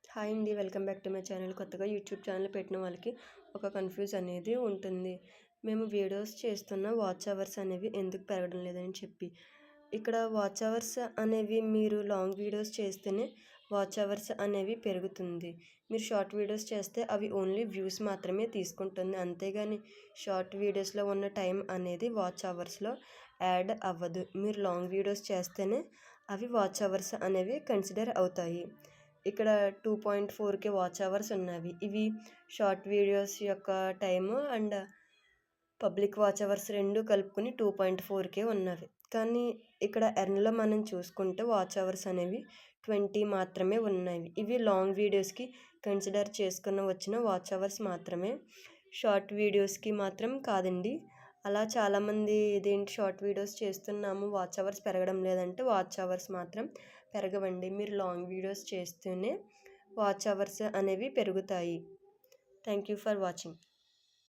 Hi అండి. Welcome back to my channel. కొత్తగా YouTube channel పెట్టిన వాళ్ళకి ఒక కన్ఫ్యూజ్ అనేది ఉంటుంది. మేము వీడియోస్ చేస్తున్న వాచ్ అవర్స్ అనేవి ఎందుకు పెరగడం లేదని చెప్పి. ఇక్కడ వాచ్ అవర్స్ అనేవి మీరు లాంగ్ వీడియోస్ చేస్తేనే వాచ్ అవర్స్ అనేవి పెరుగుతుంది. మీరు షార్ట్ వీడియోస్ చేస్తే అవి ఓన్లీ వ్యూస్ మాత్రమే తీసుకుంటుంది. అంతేగాని షార్ట్ వీడియోస్లో ఉన్న టైం అనేది వాచ్ అవర్స్లో యాడ్ అవ్వదు. మీరు లాంగ్ వీడియోస్ చేస్తేనే అవి వాచ్ అవర్స్ అనేవి కన్సిడర్ అవుతాయి. ఇక్కడ 2.4K వాచ్ అవర్స్ ఉన్నవి. ఇవి షార్ట్ వీడియోస్ యొక్క time and public watch hours 2 కలుపుకొని 2.4K ఉన్నవి. కానీ ఇక్కడ ఎర్న్‌లో మనం చూసుకుంటే వాచ్ అవర్స్ అనేవి 20 మాత్రమే ఉన్నవి. ఇవి లాంగ్ వీడియోస్‌కి కన్సిడర్ చేసుకుని వచ్చిన వాచ్ అవర్స్ మాత్రమే. షార్ట్ వీడియోస్‌కి మాత్రం కాదండి. అలా చాలామంది ఇదేంటి షార్ట్ వీడియోస్ చేస్తున్నాము వాచ్ అవర్స్ పెరగడం లేదంటే వాచ్ అవర్స్ మాత్రం పెరగవండి. మీరు లాంగ్ వీడియోస్ చేస్తూనే వాచ్ అవర్స్ అనేవి పెరుగుతాయి. Thank you for watching.